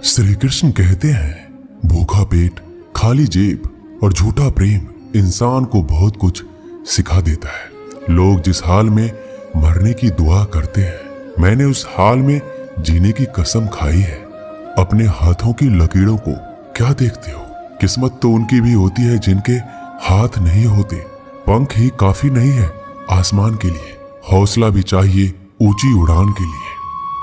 श्री कृष्ण कहते हैं, भूखा पेट, खाली जेब और झूठा प्रेम इंसान को बहुत कुछ सिखा देता है। लोग जिस हाल में मरने की दुआ करते हैं, मैंने उस हाल में जीने की कसम खाई है। अपने हाथों की लकीरों को क्या देखते हो? किस्मत तो उनकी भी होती है जिनके हाथ नहीं होते। पंख ही काफी नहीं है आसमान के लिए, हौसला भी चाहिए ऊंची उड़ान के लिए।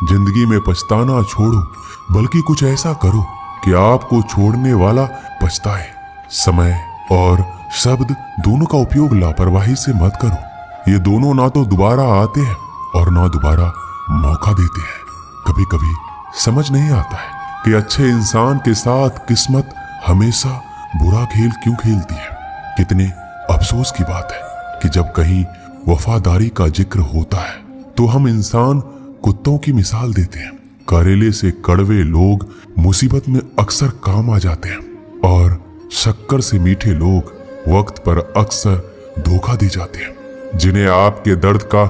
जिंदगी में पछताना छोड़ो, बल्कि कुछ ऐसा करो कि आपको छोड़ने वाला पछताए। समय और शब्द दोनों का उपयोग लापरवाही से मत करो। ये दोनों ना तो दोबारा आते हैं और ना दोबारा मौका देते हैं। कभी कभी समझ नहीं आता है कि अच्छे इंसान के साथ किस्मत हमेशा बुरा खेल क्यों खेलती है। कितने अफसोस की बात है कि जब कहीं वफादारी का जिक्र होता है तो हम इंसान कुत्तों की मिसाल देते हैं। करेले से कड़वे लोग मुसीबत में अक्सर काम आ जाते हैं और शक्कर से मीठे लोग वक्त पर अक्सर धोखा दे जाते हैं। जिन्हें आपके दर्द का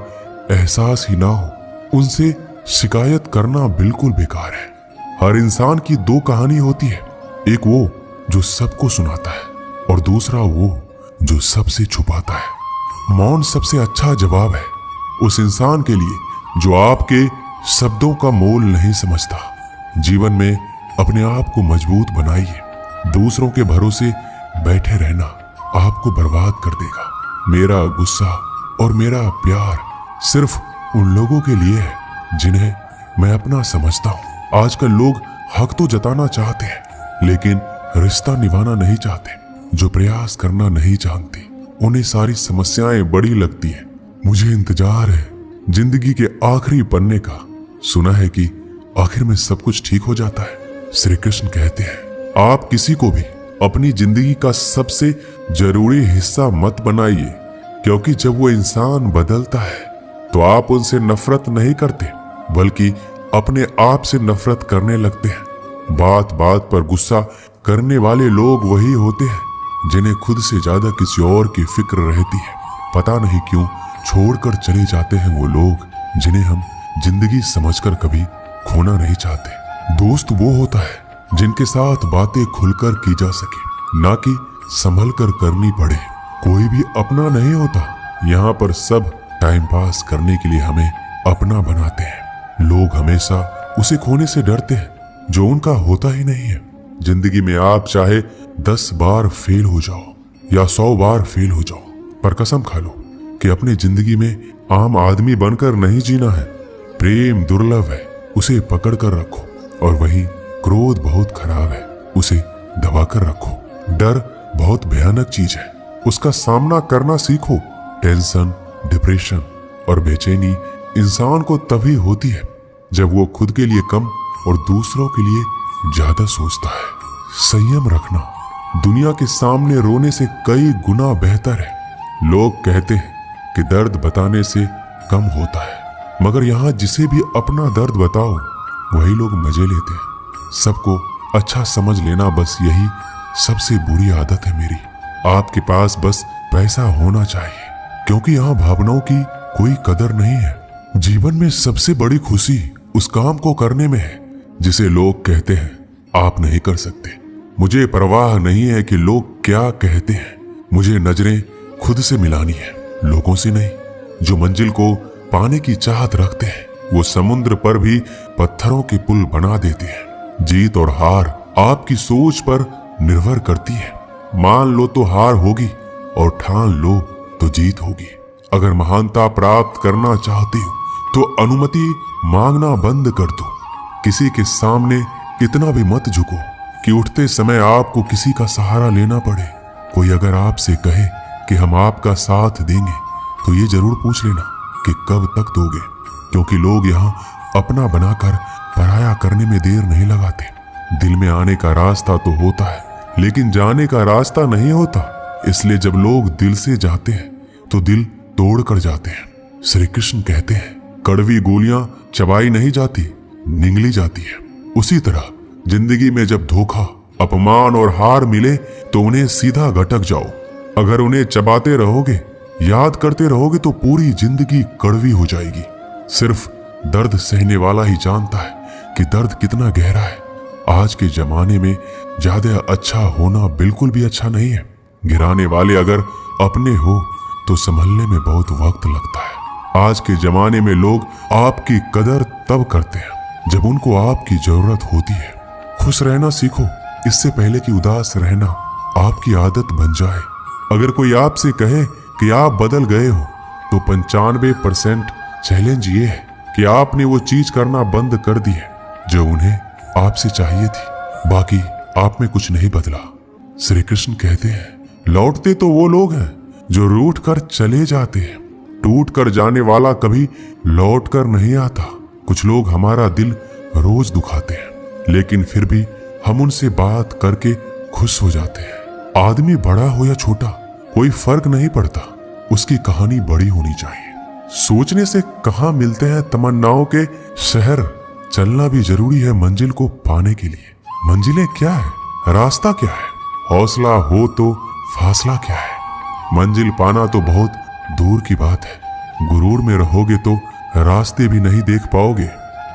एहसास ही ना हो, उनसे शिकायत करना बिल्कुल बेकार है। हर इंसान की दो कहानी होती है, एक वो जो सबको सुनाता है और दूसरा वो जो सबसे छुपाता है। मौन सबसे अच्छा जवाब है उस इंसान के लिए जो आपके शब्दों का मोल नहीं समझता। जीवन में अपने आप को मजबूत बनाइए। दूसरों के भरोसे बैठे रहना आपको बर्बाद कर देगा। मेरा गुस्सा और मेरा प्यार सिर्फ उन लोगों के लिए है जिन्हें मैं अपना समझता हूँ। आजकल लोग हक तो जताना चाहते हैं, लेकिन रिश्ता निभाना नहीं चाहते। जो प्रयास करना नहीं जानते, उन्हें सारी समस्याएं बड़ी लगती हैं। मुझे इंतजार है जिंदगी के आखिरी पन्ने का। सुना है कि आखिर में सब कुछ ठीक हो जाता है। श्री कृष्ण कहते हैं, आप किसी को भी अपनी जिंदगी का सबसे जरूरी हिस्सा मत बनाइए, क्योंकि जब वो इंसान बदलता है तो आप उनसे नफरत नहीं करते, बल्कि अपने आप से नफरत करने लगते हैं। बात बात पर गुस्सा करने वाले लोग वही होते हैं जिन्हें खुद से ज्यादा किसी और की फिक्र रहती है। पता नहीं क्यों छोड़कर चले जाते हैं वो लोग जिन्हें हम जिंदगी समझकर कभी खोना नहीं चाहते। दोस्त वो होता है जिनके साथ बातें खुलकर की जा सके, ना कि संभल कर करनी पड़े। कोई भी अपना नहीं होता। यहाँ पर सब टाइम पास करने के लिए हमें अपना बनाते हैं। लोग हमेशा उसे खोने से डरते हैं जो उनका होता ही नहीं है। जिंदगी में आप चाहे 10 बार फेल हो जाओ या 100 बार फेल हो जाओ, पर कसम खा लो कि अपनी जिंदगी में आम आदमी बनकर नहीं जीना है। प्रेम दुर्लभ है, उसे पकड़ कर रखो। और वहीं क्रोध बहुत खराब है, उसे दबा कर रखो। डर बहुत भयानक चीज है, उसका सामना करना सीखो। टेंशन, डिप्रेशन और बेचैनी इंसान को तभी होती है जब वो खुद के लिए कम और दूसरों के लिए ज्यादा सोचता है। संयम रखना दुनिया के सामने रोने से कई गुना बेहतर है। लोग कहते हैं कि दर्द बताने से कम होता है, मगर यहाँ जिसे भी अपना दर्द बताओ वही लोग मजे लेते हैं। सबको अच्छा समझ लेना, बस यही सबसे बुरी आदत है मेरी। आपके पास बस पैसा होना चाहिए, क्योंकि यहाँ भावनाओं की कोई कदर नहीं है। जीवन में सबसे बड़ी खुशी उस काम को करने में है जिसे लोग कहते हैं आप नहीं कर सकते। मुझे परवाह नहीं है कि लोग क्या कहते हैं। मुझे नजरें खुद से मिलानी है, लोगों से नहीं। जो मंजिल को पाने की चाहत रखते हैं वो समुद्र पर भी पत्थरों के पुल बना देते हैं। जीत और हार आपकी सोच पर निर्भर करती है। मान लो तो हार होगी और ठान लो तो जीत होगी। अगर महानता प्राप्त करना चाहते हो तो अनुमति मांगना बंद कर दो। किसी के सामने इतना भी मत झुको कि उठते समय आपको किसी का सहारा लेना पड़े। कोई अगर आपसे कहे कि हम आपका साथ देंगे तो ये जरूर पूछ लेना कि कब तक दोगे, क्योंकि लोग यहाँ अपना बनाकर पराया करने में देर नहीं लगाते। दिल में आने का रास्ता तो होता है, लेकिन जाने का रास्ता नहीं होता। इसलिए जब लोग दिल से जाते हैं तो दिल तोड़ कर जाते हैं। श्री कृष्ण कहते हैं, कड़वी गोलियां चबाई नहीं जाती, निगली जाती है। उसी तरह जिंदगी में जब धोखा, अपमान और हार मिले तो उन्हें सीधा घटक जाओ। अगर उन्हें चबाते रहोगे, याद करते रहोगे तो पूरी जिंदगी कड़वी हो जाएगी। सिर्फ दर्द सहने वाला ही जानता है कि दर्द कितना गहरा है। आज के जमाने में ज्यादा अच्छा होना बिल्कुल भी अच्छा नहीं है। गिराने वाले अगर अपने हो तो संभलने में बहुत वक्त लगता है। आज के जमाने में लोग आपकी कदर तब करते हैं जब उनको आपकी जरूरत होती है। खुश रहना सीखो, इससे पहले कि उदास रहना आपकी आदत बन जाए। अगर कोई आपसे कहे कि आप बदल गए हो तो 95% चैलेंज ये है कि आपने वो चीज करना बंद कर दी है जो उन्हें आपसे चाहिए थी। बाकी आप में कुछ नहीं बदला। श्री कृष्ण कहते हैं, लौटते तो वो लोग हैं जो रूठ कर चले जाते हैं, टूट कर जाने वाला कभी लौट कर नहीं आता। कुछ लोग हमारा दिल रोज दुखाते हैं, लेकिन फिर भी हम उनसे बात करके खुश हो जाते हैं। आदमी बड़ा हो या छोटा कोई फर्क नहीं पड़ता, उसकी कहानी बड़ी होनी चाहिए। सोचने से कहाँ मिलते हैं तमन्नाओं के शहर, चलना भी जरूरी है मंजिल को पाने के लिए। मंजिलें क्या है, रास्ता क्या है, हौसला हो तो फासला क्या है। मंजिल पाना तो बहुत दूर की बात है, गुरूर में रहोगे तो रास्ते भी नहीं देख पाओगे।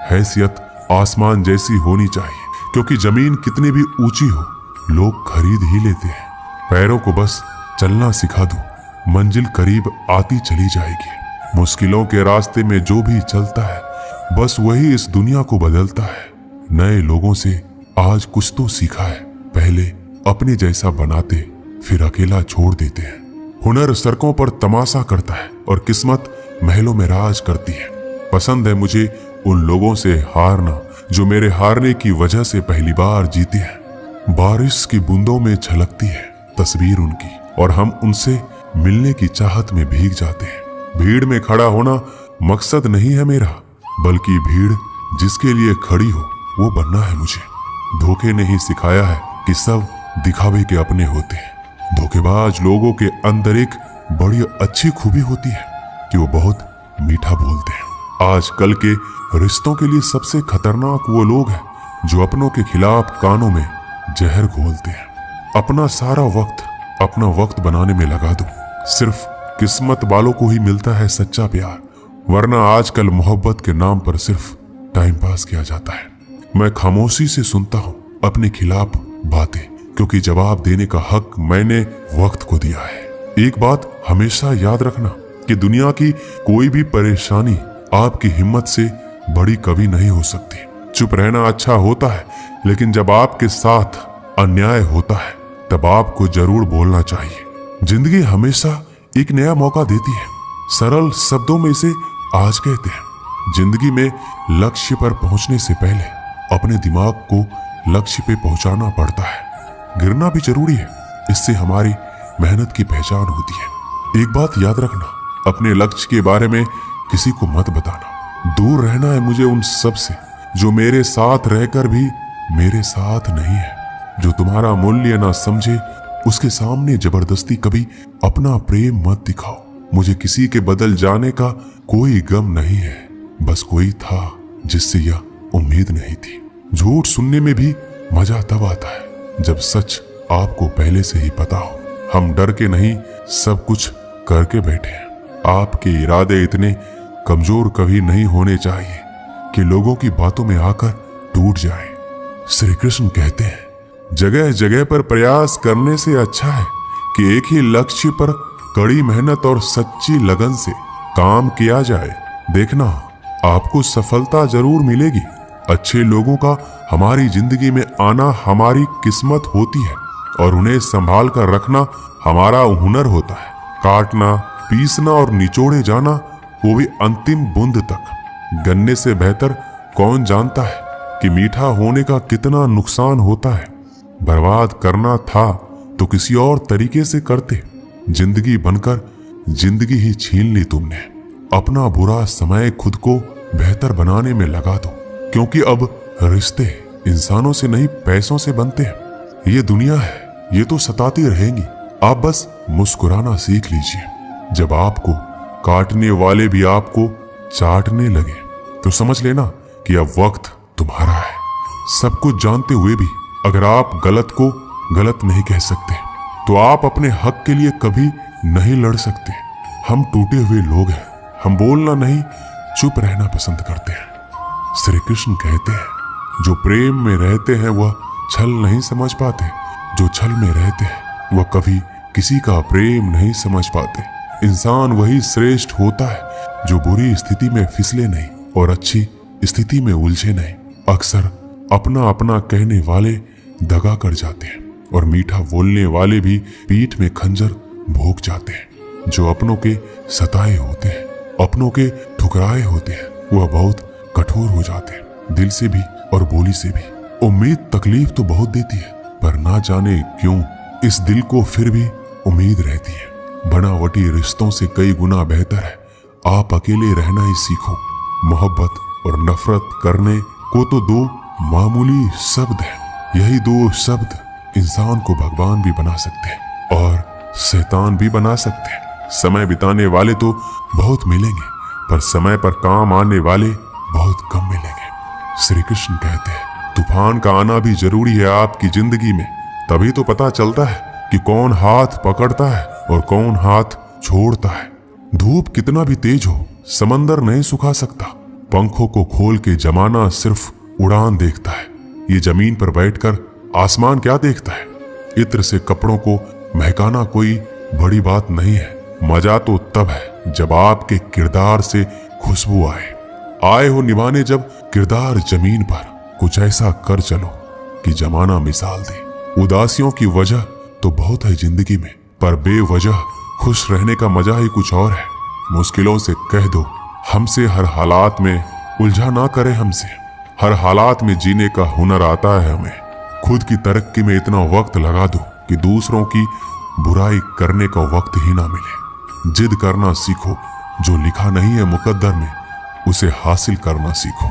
हैसियत आसमान जैसी होनी चाहिए, क्योंकि जमीन कितनी भी ऊंची हो लोग खरीद ही लेते हैं। पैरों को बस चलना सिखा दो, मंजिल करीब आती चली जाएगी। मुश्किलों के रास्ते में जो भी चलता है बस वही इस दुनिया को बदलता है। नए लोगों से आज कुछ तो सीखा है, पहले अपने जैसा बनाते फिर अकेला छोड़ देते हैं। हुनर सड़कों पर तमाशा करता है और किस्मत महलों में राज करती है। पसंद है मुझे उन लोगों से हारना जो मेरे हारने की वजह से पहली बार जीते हैं। बारिश की बूंदों में झलकती है तस्वीर उनकी और हम उनसे मिलने की चाहत में भीग जाते हैं। भीड़ में खड़ा होना मकसद नहीं है मेरा, बल्कि भीड़ जिसके लिए खड़ी हो वो बनना है मुझे। धोखे ने ही सिखाया है कि सब दिखावे के अपने होते हैं। धोखेबाज लोगों के अंदर एक बड़ी अच्छी खूबी होती है कि वो बहुत मीठा बोलते हैं। आजकल के रिश्तों के लिए सबसे खतरनाक वो लोग हैं जो अपनों के खिलाफ कानों में जहर घोलते हैं। अपना सारा वक्त अपना वक्त बनाने में लगा दो, सिर्फ किस्मत वालों को ही मिलता है सच्चा प्यार, वरना आजकल मोहब्बत के नाम पर सिर्फ टाइम पास किया जाता है। मैं खामोशी से सुनता हूँ अपने खिलाफ बातें, क्योंकि जवाब देने का हक मैंने वक्त को दिया है। एक बात हमेशा याद रखना कि दुनिया की कोई भी परेशानी आपकी हिम्मत से बड़ी कभी नहीं हो सकती। चुप रहना अच्छा होता है, लेकिन जब आपके साथ अन्याय होता है तब आपको जरूर बोलना चाहिए। जिंदगी हमेशा एक नया मौका देती है। सरल शब्दों में इसे आज कहते हैं। जिंदगी में लक्ष्य पर पहुंचने से पहले अपने दिमाग को लक्ष्य पे पहुंचाना पड़ता है। गिरना भी जरूरी है, इससे हमारी मेहनत की पहचान होती है। एक बात याद रखना, अपने लक्ष्य के बारे में किसी को मत बताना। दूर रहना है मुझे उन सब से जो मेरे साथ रहकर भी मेरे साथ नहीं है। जो तुम्हारा मूल्य ना समझे उसके सामने जबरदस्ती कभी अपना प्रेम मत दिखाओ। मुझे किसी के बदल जाने का कोई गम नहीं है, बस कोई था जिससे यह उम्मीद नहीं थी। झूठ सुनने में भी मजा तब आता है जब सच आपको पहले से ही पता हो। हम डर के नहीं सब कुछ करके बैठे हैं। आपके इरादे इतने कमजोर कभी नहीं होने चाहिए कि लोगों की बातों में आकर टूट जाए। श्री कृष्ण कहते हैं, जगह जगह पर प्रयास करने से अच्छा है कि एक ही लक्ष्य पर कड़ी मेहनत और सच्ची लगन से काम किया जाए। देखना आपको सफलता जरूर मिलेगी। अच्छे लोगों का हमारी जिंदगी में आना हमारी किस्मत होती है और उन्हें संभाल कर रखना हमारा हुनर होता है। काटना, पीसना और निचोड़े जाना, वो भी अंतिम बूंद तक। गन्ने से बेहतर कौन जानता है कि मीठा होने का कितना नुकसान होता है। बर्बाद करना था तो किसी और तरीके से करते। जिंदगी बनकर जिंदगी ही छीन ली तुमने। अपना बुरा समय खुद को बेहतर बनाने में लगा दो, क्योंकि अब रिश्ते इंसानों से नहीं पैसों से बनते हैं। ये दुनिया है, ये तो सताती रहेंगी। आप बस मुस्कुराना सीख लीजिए। जब आपको काटने वाले भी आपको चाटने लगे तो समझ लेना कि अब वक्त तुम्हारा है। सब कुछ जानते हुए भी अगर आप गलत को गलत नहीं कह सकते तो आप अपने हक के लिए कभी नहीं लड़ सकते। हम टूटे हुए लोग हैं, हम बोलना नहीं चुप रहना पसंद करते हैं। श्री कृष्ण कहते हैं, जो प्रेम में रहते हैं वह छल नहीं समझ पाते, जो छल में रहते हैं वह कभी किसी का प्रेम नहीं समझ पाते। इंसान वही श्रेष्ठ होता है जो बुरी स्थिति में फिसले नहीं और अच्छी स्थिति में उलझे नहीं। अक्सर अपना अपना कहने वाले दगा कर जाते हैं और मीठा बोलने वाले भी पीठ में खंजर भोंक जाते हैं। जो अपनों के सताए होते हैं, अपनों के ठुकराए होते हैं, वह बहुत कठोर हो जाते हैं, दिल से भी और बोली से भी। उम्मीद तकलीफ तो बहुत देती है, पर ना जाने क्यों इस दिल को फिर भी उम्मीद रहती है। बनावटी रिश्तों से कई गुना बेहतर है आप अकेले रहना ही सीखो। मोहब्बत और नफरत करने को तो दो मामूली शब्द है, यही दो शब्द इंसान को भगवान भी बना सकते हैं और शैतान भी बना सकते हैं। समय बिताने वाले तो बहुत मिलेंगे, पर समय पर काम आने वाले बहुत कम मिलेंगे। श्री कृष्ण कहते हैं तूफान का आना भी जरूरी है आपकी जिंदगी में, तभी तो पता चलता है कि कौन हाथ पकड़ता है और कौन हाथ छोड़ता है। धूप कितना भी तेज हो समंदर नहीं सुखा सकता। पंखों को खोल के जमाना सिर्फ उड़ान देखता है, ये जमीन पर बैठकर आसमान क्या देखता है। इत्र से कपड़ों को महकाना कोई बड़ी बात नहीं है, मजा तो तब है जब आपके किरदार से खुशबू आए हो निभाने। जब किरदार जमीन पर कुछ ऐसा कर चलो कि जमाना मिसाल दे। उदासियों की वजह तो बहुत है जिंदगी में, पर बेवजह खुश रहने का मजा ही कुछ और है। मुश्किलों से कह दो हमसे हर हालात में उलझा ना करे हमसे, हर हालात में जीने का हुनर आता है हमें। खुद की तरक्की में इतना वक्त लगा दो कि दूसरों की बुराई करने का वक्त ही ना मिले। जिद करना सीखो, जो लिखा नहीं है मुकद्दर में उसे हासिल करना सीखो।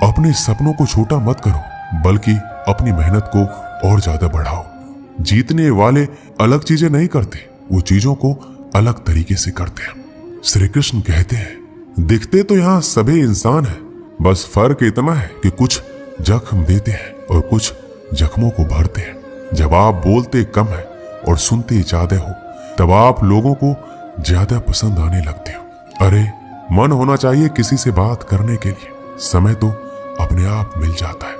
अपने सपनों को छोटा मत करो, बल्कि अपनी मेहनत को और ज्यादा बढ़ाओ। जीतने वाले अलग चीजें नहीं करते, वो चीजों को अलग तरीके से करते हैं। श्री कृष्ण कहते हैं दिखते तो यहाँ सभी इंसान हैं, बस फर्क इतना है कि कुछ जख्म देते हैं और कुछ जख्मों को भरते हैं। जब आप बोलते कम है और सुनते ज्यादा हो, तब आप लोगों को ज्यादा पसंद आने लगते हो। अरे मन होना चाहिए किसी से बात करने के लिए, समय तो अपने आप मिल जाता है।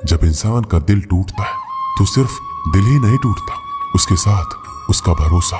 जब इंसान का दिल टूटता है तो सिर्फ दिल ही नहीं टूटता, उसके साथ उसका भरोसा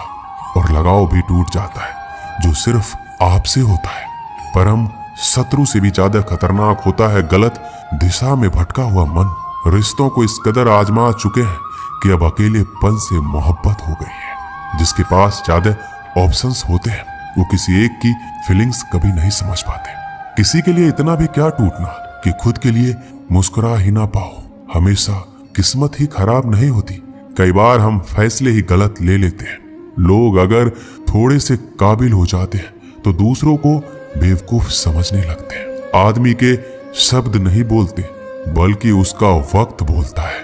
और लगाव भी टूट जाता है, जो सिर्फ आपसे होता है। परम शत्रु से भी ज्यादा खतरनाक होता है गलत दिशा में भटका हुआ मन। रिश्तों को इस कदर आजमा चुके हैं कि अब अकेलेपन से मोहब्बत हो गई है। जिसके पास ज्यादा ऑप्शंस होते हैं वो किसी एक की फीलिंग्स कभी नहीं समझ पाते। किसी के लिए इतना भी क्या टूटना कि खुद के लिए मुस्कुरा ही ना पाओ। हमेशा किस्मत ही खराब नहीं होती, कई बार हम फैसले ही गलत ले लेते हैं। लोग अगर थोड़े से काबिल हो जाते हैं तो दूसरों को बेवकूफ समझने लगते हैं। आदमी के शब्द नहीं बोलते, बल्कि उसका वक्त बोलता है।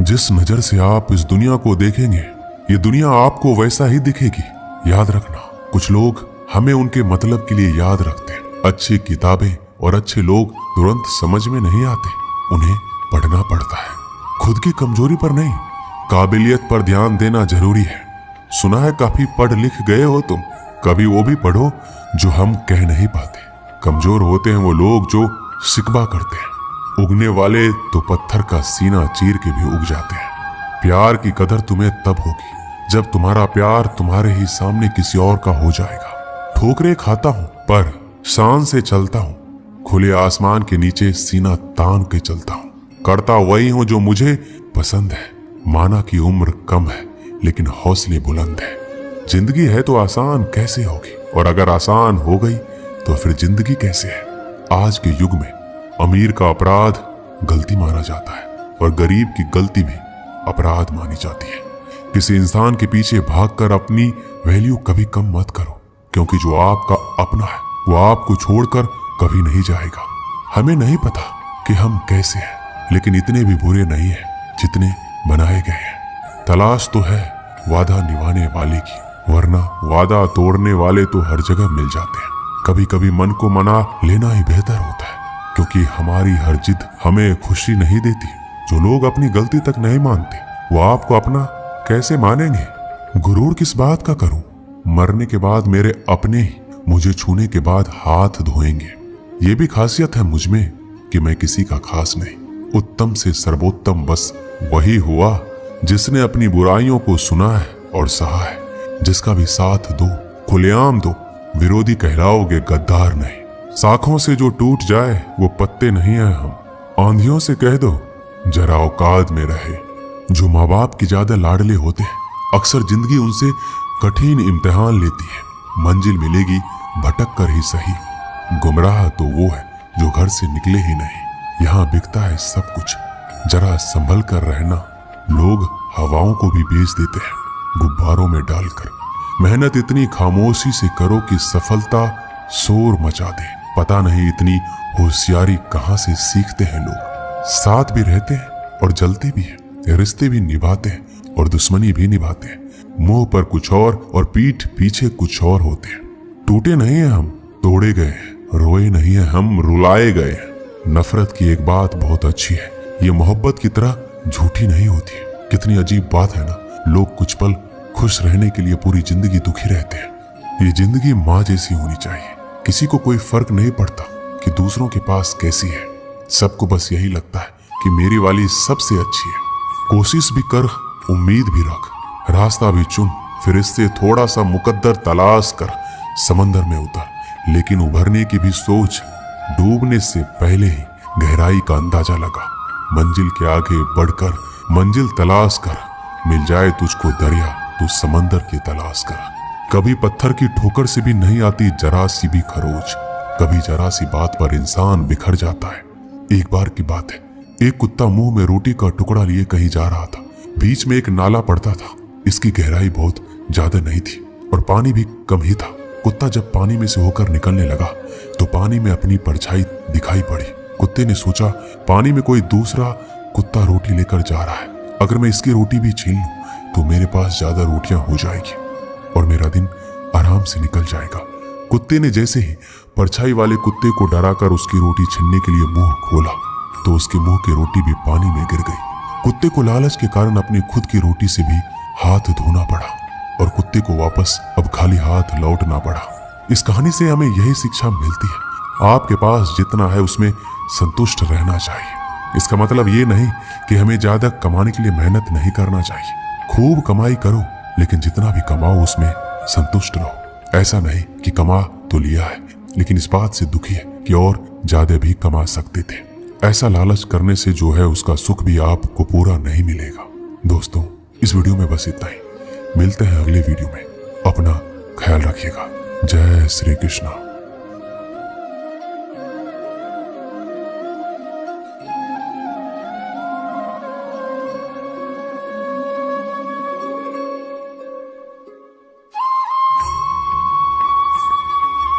जिस नजर से आप इस दुनिया को देखेंगे, ये दुनिया आपको वैसा ही दिखेगी। याद रखना, कुछ लोग हमें उनके मतलब के लिए याद रखते हैं। अच्छी किताबें और अच्छे लोग तुरंत समझ में नहीं आते, उन्हें पढ़ना पड़ता है। खुद की कमजोरी पर नहीं, काबिलियत पर ध्यान देना जरूरी है। सुना है काफी पढ़ लिख गए हो तुम, कभी वो भी पढ़ो जो हम कह नहीं पाते। कमजोर होते हैं वो लोग जो शिकवा करते हैं, उगने वाले तो पत्थर का सीना चीर के भी उग जाते हैं। प्यार की कदर तुम्हें तब होगी जब तुम्हारा प्यार तुम्हारे ही सामने किसी और का हो जाएगा। ठोकरे खाता हूं पर शान से चलता हूं, खुले आसमान के नीचे सीना तान के चलता हूं। करता वही हूं जो मुझे पसंद है। माना कि उम्र कम है लेकिन हौसले बुलंद है। जिंदगी है तो आसान कैसे होगी, और अगर आसान हो गई तो फिर जिंदगी कैसे है। आज के युग में अमीर का अपराध गलती माना जाता है और गरीब की गलती भी अपराध मानी जाती है। किसी इंसान के पीछे भागकर अपनी वैल्यू कभी कम मत करो, क्योंकि जो आपका अपना है वो आपको छोड़कर कभी नहीं जाएगा। हमें नहीं पता कि हम कैसे हैं, लेकिन इतने भी बुरे नहीं हैं जितने बनाए गए हैं। तलाश तो है वादा निभाने वाले की, वरना वादा तोड़ने वाले तो हर जगह मिल जाते हैं। कभी कभी मन को मना लेना ही बेहतर होता है, क्योंकि हमारी हर जिद हमें खुशी नहीं देती। जो लोग अपनी गलती तक नहीं मानते वो आपको अपना कैसे मानेंगे। गुरूर किस बात का करूं, मरने के बाद मेरे अपने ही मुझे छूने के बाद हाथ धोएंगे। ये भी खासियत है मुझ में कि मैं किसी का खास नहीं, उत्तम से सर्वोत्तम बस वही हुआ जिसने अपनी बुराइयों को सुना है और सहा है। जिसका भी साथ दो, खुलेआम दो, विरोधी कहलाओगे, गद्दार नहीं। शाखों से जो टूट जाए वो पत्ते नहीं है हम। आंधियों से कह दो जरा औकात में रहे। जो माँ बाप की ज्यादा लाडले होते हैं अक्सर जिंदगी उनसे कठिन इम्तिहान लेती है। मंजिल मिलेगी भटक कर ही सही, गुमराह तो वो है जो घर से निकले ही नहीं। यहाँ बिकता है सब कुछ, जरा संभल कर रहना। लोग हवाओं को भी बेच देते हैं गुब्बारों में डालकर। मेहनत इतनी खामोशी से करो कि सफलता शोर मचा दे। पता नहीं इतनी होशियारी कहाँ से सीखते हैं लोग। साथ भी रहते हैं और जलते भी हैं, रिश्ते भी निभाते हैं और दुश्मनी भी निभाते हैं। मुंह पर कुछ और पीठ पीछे कुछ और होते हैं। टूटे नहीं है हम, तोड़े गए हैं। रोए नहीं है हम, रुलाए गए हैं। नफरत की एक बात बहुत अच्छी है, ये मोहब्बत की तरह झूठी नहीं होती। कितनी अजीब बात है ना, लोग कुछ पल खुश रहने के लिए पूरी जिंदगी दुखी रहते हैं। ये जिंदगी माँ जैसी होनी चाहिए। किसी को कोई फर्क नहीं पड़ता कि दूसरों के पास कैसी है। सबको बस यही लगता है कि मेरी वाली सबसे अच्छी है। कोशिश भी कर, उम्मीद भी रख, रास्ता भी चुन, फिर इससे थोड़ा सा मुकद्दर तलाश कर समंदर में उतर। लेकिन उभरने की भी सोच, डूबने से पहले ही गहराई का अंदाजा लगा। मंजिल के आगे बढ़कर मंजिल तलाश कर, मिल जाए तुझको दरिया तो समंदर की तलाश कर। कभी पत्थर की ठोकर से भी नहीं आती जरा सी भी खरोच। कभी जरा सी बात पर इंसान बिखर जाता है। एक बार की बात है, एक कुत्ता मुंह में रोटी का टुकड़ा लिए कहीं जा रहा था। बीच में एक नाला पड़ता था। इसकी गहराई बहुत ज्यादा नहीं थी और पानी भी कम ही था। कुत्ता जब पानी में से होकर निकलने लगा तो पानी में अपनी परछाई दिखाई पड़ी। कुत्ते ने सोचा पानी में कोई दूसरा कुत्ता रोटी लेकर जा रहा है, अगर मैं इसकी रोटी भी छीन लूं तो मेरे पास ज्यादा रोटियां हो जाएगी और मेरा दिन आराम से निकल जाएगा। कुत्ते ने जैसे ही परछाई वाले कुत्ते को डराकर उसकी रोटी छीनने के लिए मुंह खोला तो उसके मुंह की रोटी भी पानी में गिर गई। कुत्ते को लालच के कारण अपनी खुद की रोटी से भी हाथ धोना पड़ा और कुत्ते को वापस अब खाली हाथ लौटना पड़ा। इस कहानी से हमें यही शिक्षा मिलती है, आपके पास जितना है उसमें संतुष्ट रहना चाहिए। इसका मतलब ये नहीं कि हमें ज्यादा कमाने के लिए मेहनत नहीं करना चाहिए। खूब कमाई करो लेकिन जितना भी कमाओ उसमें संतुष्ट रहो। ऐसा नहीं कि कमा तो लिया है लेकिन इस बात से दुखी है कि और ज्यादा भी कमा सकते थे। ऐसा लालच करने से जो है उसका सुख भी आपको पूरा नहीं मिलेगा। दोस्तों, इस वीडियो में बस इतना ही। मिलते हैं अगले वीडियो में। अपना ख्याल रखिएगा। जय श्री कृष्ण।